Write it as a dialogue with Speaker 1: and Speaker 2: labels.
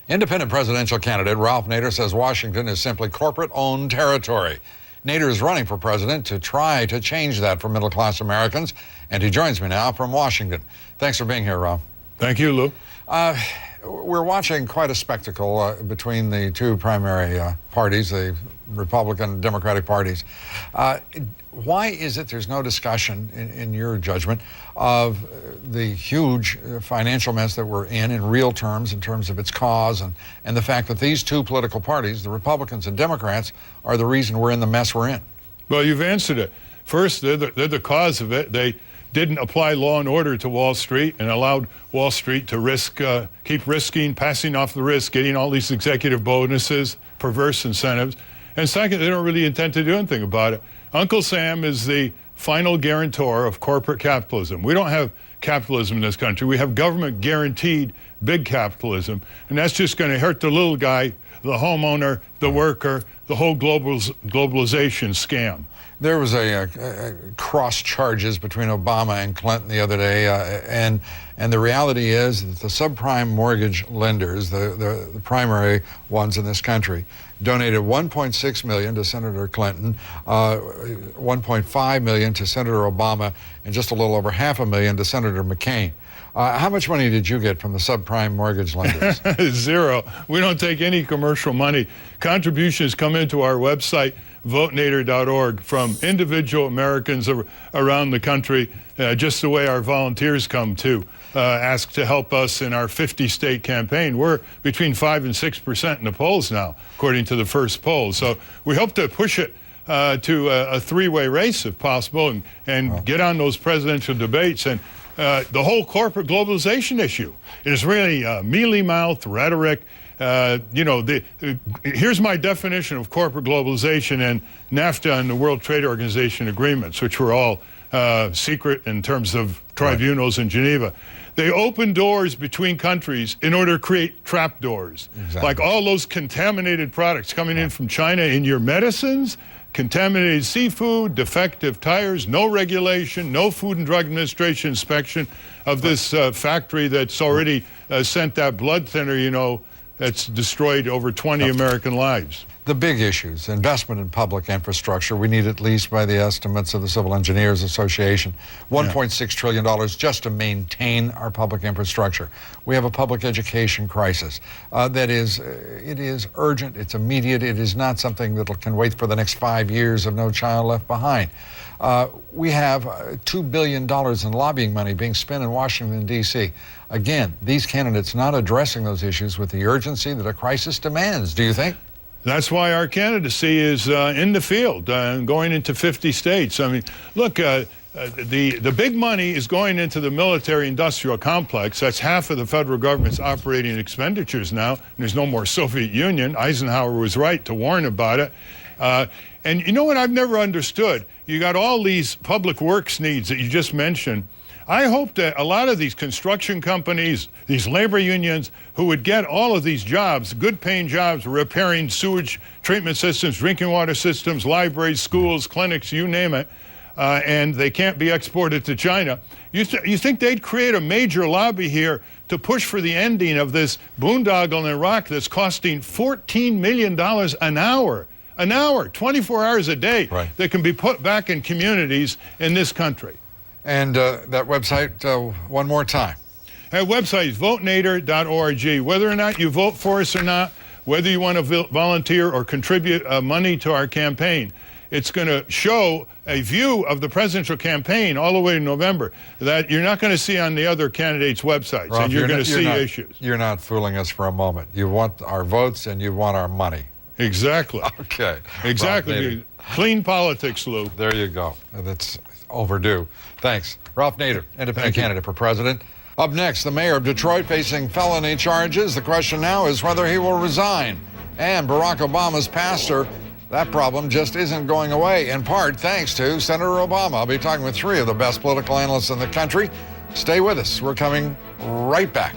Speaker 1: Independent presidential candidate Ralph Nader says Washington is simply corporate-owned territory. Nader is running for president to try to change that for middle-class Americans, and he joins me now from Washington. Thanks for being here, Ralph.
Speaker 2: Thank you, Lou.
Speaker 1: We're watching quite a spectacle between the two primary parties, the Republican and Democratic parties. Why is it there's no discussion, in your judgment, of the huge financial mess that we're in real terms, in terms of its cause, and the fact that these two political parties, the Republicans and Democrats, are the reason we're in the mess we're in?
Speaker 2: Well, you've answered it. First, they're the cause of it. They didn't apply law and order to Wall Street and allowed Wall Street to keep risking, passing off the risk, getting all these executive bonuses, perverse incentives. And second, they don't really intend to do anything about it. Uncle Sam is the final guarantor of corporate capitalism. We don't have capitalism in this country. We have government guaranteed big capitalism, and that's just going to hurt the little guy, the homeowner, the worker, the whole globalization scam.
Speaker 1: There was a cross charges between Obama and Clinton the other day, and the reality is that the subprime mortgage lenders, the primary ones in this country, donated $1.6 million to Senator Clinton, $1.5 million to Senator Obama, and just a little over $500,000 to Senator McCain. How much money did you get from the subprime mortgage lenders?
Speaker 2: Zero. We don't take any commercial money. Contributions come into our website, votenader.org, from individual Americans around the country, just the way our volunteers come to ask to help us in our 50-state campaign. We're between 5% and 6% in the polls now, according to the first poll. So we hope to push it to a three-way race, if possible, and get on those presidential debates. And the whole corporate globalization issue is really mealy-mouthed rhetoric. Here's my definition of corporate globalization and NAFTA and the World Trade Organization agreements, which were all secret in terms of tribunals in Geneva. They open doors between countries in order to create trapdoors. Exactly. Like all those contaminated products coming in from China in your medicines, contaminated seafood, defective tires, no regulation, no Food and Drug Administration inspection of this factory that's already sent that blood thinner, that's destroyed over 20 American lives.
Speaker 1: The big issues, investment in public infrastructure. We need, at least by the estimates of the Civil Engineers Association, $1.6 trillion just to maintain our public infrastructure. We have a public education crisis it is urgent, it's immediate, it is not something that can wait for the next 5 years of No Child Left Behind. We have $2 billion in lobbying money being spent in Washington, D.C. Again, these candidates not addressing those issues with the urgency that a crisis demands, do you think?
Speaker 2: That's why our candidacy is in the field, going into 50 states. I mean, look, the big money is going into the military-industrial complex. That's half of the federal government's operating expenditures now. And there's no more Soviet Union. Eisenhower was right to warn about it. And you know what I've never understood? You got all these public works needs that you just mentioned. I hope that a lot of these construction companies, these labor unions, who would get all of these jobs, good-paying jobs, repairing sewage treatment systems, drinking water systems, libraries, schools, clinics, you name it, and they can't be exported to China. You think they'd create a major lobby here to push for the ending of this boondoggle in Iraq that's costing $14 million an hour, 24 hours a day, that can be put back in communities in this country?
Speaker 1: And that website, one more time.
Speaker 2: That website is votenader.org. Whether or not you vote for us or not, whether you want to volunteer or contribute money to our campaign, it's going to show a view of the presidential campaign all the way to November that you're not going to see on the other candidates' websites,
Speaker 1: Ralph,
Speaker 2: and you're going to see issues.
Speaker 1: You're not fooling us for a moment. You want our votes and you want our money.
Speaker 2: Exactly.
Speaker 1: Okay.
Speaker 2: Exactly. Clean politics, Lou.
Speaker 1: There you go. That's overdue. Thanks. Ralph Nader, independent candidate for president. Up next, the mayor of Detroit facing felony charges. The question now is whether he will resign. And Barack Obama's pastor, that problem just isn't going away, in part thanks to Senator Obama. I'll be talking with three of the best political analysts in the country. Stay with us. We're coming right back.